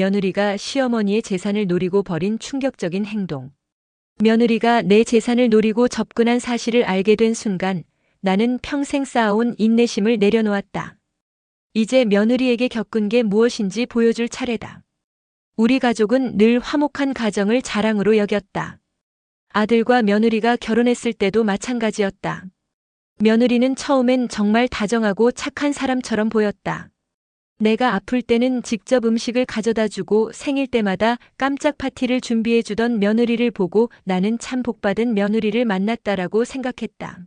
며느리가 시어머니의 재산을 노리고 벌인 충격적인 행동. 며느리가 내 재산을 노리고 접근한 사실을 알게 된 순간 나는 평생 쌓아온 인내심을 내려놓았다. 이제 며느리에게 겪은 게 무엇인지 보여줄 차례다. 우리 가족은 늘 화목한 가정을 자랑으로 여겼다. 아들과 며느리가 결혼했을 때도 마찬가지였다. 며느리는 처음엔 정말 다정하고 착한 사람처럼 보였다. 내가 아플 때는 직접 음식을 가져다 주고 생일 때마다 깜짝 파티를 준비해 주던 며느리를 보고 나는 참 복받은 며느리를 만났다라고 생각했다.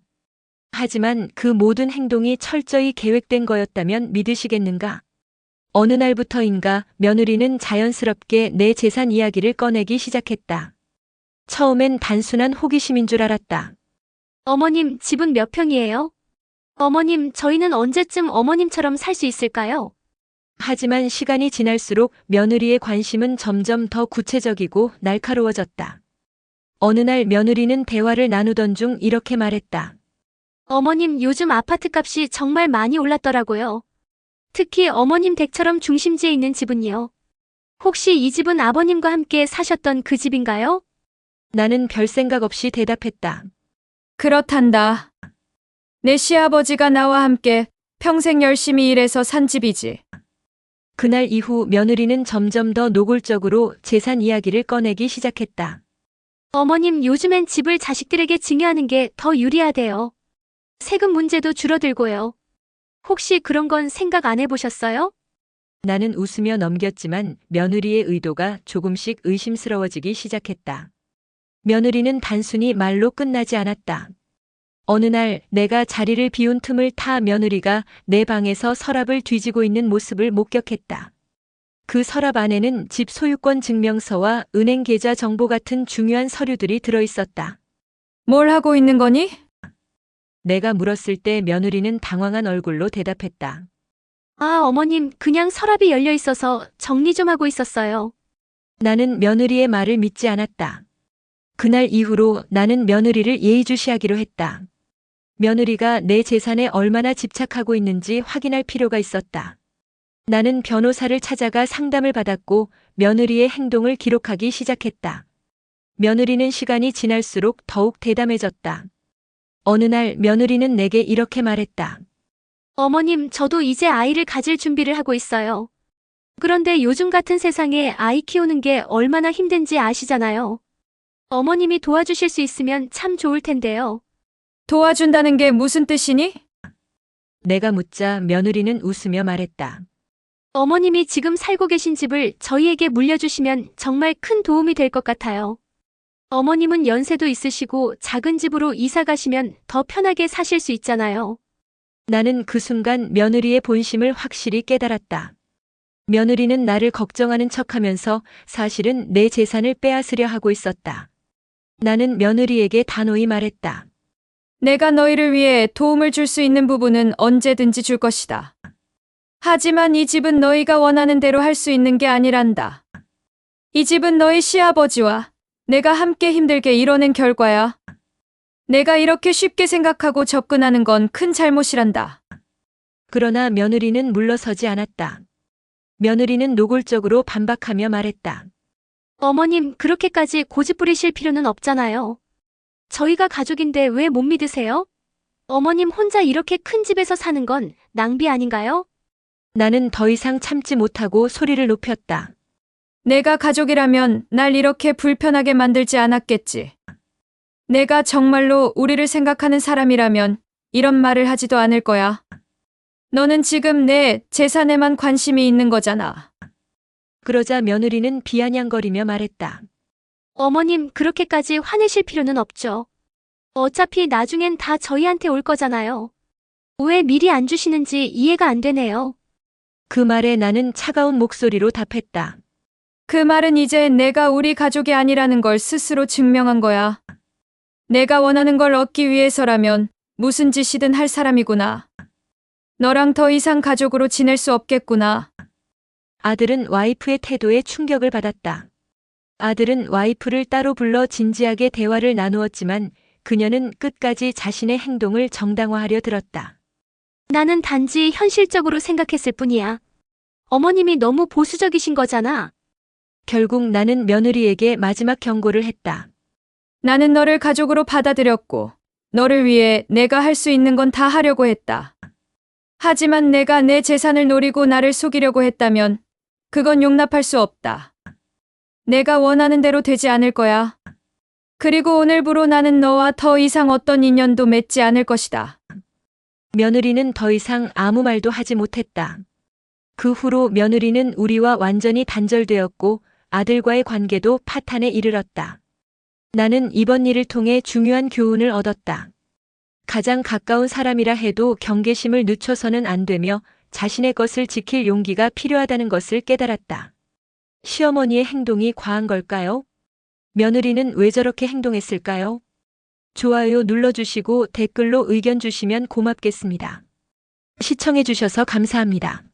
하지만 그 모든 행동이 철저히 계획된 거였다면 믿으시겠는가? 어느 날부터인가 며느리는 자연스럽게 내 재산 이야기를 꺼내기 시작했다. 처음엔 단순한 호기심인 줄 알았다. 어머님, 집은 몇 평이에요? 어머님, 저희는 언제쯤 어머님처럼 살 수 있을까요? 하지만 시간이 지날수록 며느리의 관심은 점점 더 구체적이고 날카로워졌다. 어느 날 며느리는 대화를 나누던 중 이렇게 말했다. 어머님, 요즘 아파트 값이 정말 많이 올랐더라고요. 특히 어머님 댁처럼 중심지에 있는 집은요. 혹시 이 집은 아버님과 함께 사셨던 그 집인가요? 나는 별 생각 없이 대답했다. 그렇단다. 내 시아버지가 나와 함께 평생 열심히 일해서 산 집이지. 그날 이후 며느리는 점점 더 노골적으로 재산 이야기를 꺼내기 시작했다. 어머님, 요즘엔 집을 자식들에게 증여하는 게 더 유리하대요. 세금 문제도 줄어들고요. 혹시 그런 건 생각 안 해보셨어요? 나는 웃으며 넘겼지만 며느리의 의도가 조금씩 의심스러워지기 시작했다. 며느리는 단순히 말로 끝나지 않았다. 어느 날 내가 자리를 비운 틈을 타 며느리가 내 방에서 서랍을 뒤지고 있는 모습을 목격했다. 그 서랍 안에는 집 소유권 증명서와 은행 계좌 정보 같은 중요한 서류들이 들어있었다. 뭘 하고 있는 거니? 내가 물었을 때 며느리는 당황한 얼굴로 대답했다. 아, 어머님, 그냥 서랍이 열려 있어서 정리 좀 하고 있었어요. 나는 며느리의 말을 믿지 않았다. 그날 이후로 나는 며느리를 예의주시하기로 했다. 며느리가 내 재산에 얼마나 집착하고 있는지 확인할 필요가 있었다. 나는 변호사를 찾아가 상담을 받았고 며느리의 행동을 기록하기 시작했다. 며느리는 시간이 지날수록 더욱 대담해졌다. 어느 날 며느리는 내게 이렇게 말했다. 어머님, 저도 이제 아이를 가질 준비를 하고 있어요. 그런데 요즘 같은 세상에 아이 키우는 게 얼마나 힘든지 아시잖아요. 어머님이 도와주실 수 있으면 참 좋을 텐데요. 도와준다는 게 무슨 뜻이니? 내가 묻자 며느리는 웃으며 말했다. 어머님이 지금 살고 계신 집을 저희에게 물려주시면 정말 큰 도움이 될 것 같아요. 어머님은 연세도 있으시고 작은 집으로 이사 가시면 더 편하게 사실 수 있잖아요. 나는 그 순간 며느리의 본심을 확실히 깨달았다. 며느리는 나를 걱정하는 척하면서 사실은 내 재산을 빼앗으려 하고 있었다. 나는 며느리에게 단호히 말했다. 내가 너희를 위해 도움을 줄 수 있는 부분은 언제든지 줄 것이다. 하지만 이 집은 너희가 원하는 대로 할 수 있는 게 아니란다. 이 집은 너희 시아버지와 내가 함께 힘들게 이뤄낸 결과야. 내가 이렇게 쉽게 생각하고 접근하는 건 큰 잘못이란다. 그러나 며느리는 물러서지 않았다. 며느리는 노골적으로 반박하며 말했다. 어머님, 그렇게까지 고집 부리실 필요는 없잖아요. 저희가 가족인데 왜 못 믿으세요? 어머님 혼자 이렇게 큰 집에서 사는 건 낭비 아닌가요? 나는 더 이상 참지 못하고 소리를 높였다. 내가 가족이라면 날 이렇게 불편하게 만들지 않았겠지. 내가 정말로 우리를 생각하는 사람이라면 이런 말을 하지도 않을 거야. 너는 지금 내 재산에만 관심이 있는 거잖아. 그러자 며느리는 비아냥거리며 말했다. 어머님, 그렇게까지 화내실 필요는 없죠. 어차피 나중엔 다 저희한테 올 거잖아요. 왜 미리 안 주시는지 이해가 안 되네요. 그 말에 나는 차가운 목소리로 답했다. 그 말은 이제 내가 우리 가족이 아니라는 걸 스스로 증명한 거야. 내가 원하는 걸 얻기 위해서라면 무슨 짓이든 할 사람이구나. 너랑 더 이상 가족으로 지낼 수 없겠구나. 아들은 와이프의 태도에 충격을 받았다. 아들은 와이프를 따로 불러 진지하게 대화를 나누었지만 그녀는 끝까지 자신의 행동을 정당화하려 들었다. 나는 단지 현실적으로 생각했을 뿐이야. 어머님이 너무 보수적이신 거잖아. 결국 나는 며느리에게 마지막 경고를 했다. 나는 너를 가족으로 받아들였고, 너를 위해 내가 할 수 있는 건 다 하려고 했다. 하지만 내가 내 재산을 노리고 나를 속이려고 했다면, 그건 용납할 수 없다. 내가 원하는 대로 되지 않을 거야. 그리고 오늘부로 나는 너와 더 이상 어떤 인연도 맺지 않을 것이다. 며느리는 더 이상 아무 말도 하지 못했다. 그 후로 며느리는 우리와 완전히 단절되었고 아들과의 관계도 파탄에 이르렀다. 나는 이번 일을 통해 중요한 교훈을 얻었다. 가장 가까운 사람이라 해도 경계심을 늦춰서는 안 되며 자신의 것을 지킬 용기가 필요하다는 것을 깨달았다. 시어머니의 행동이 과한 걸까요? 며느리는 왜 저렇게 행동했을까요? 좋아요 눌러주시고 댓글로 의견 주시면 고맙겠습니다. 시청해주셔서 감사합니다.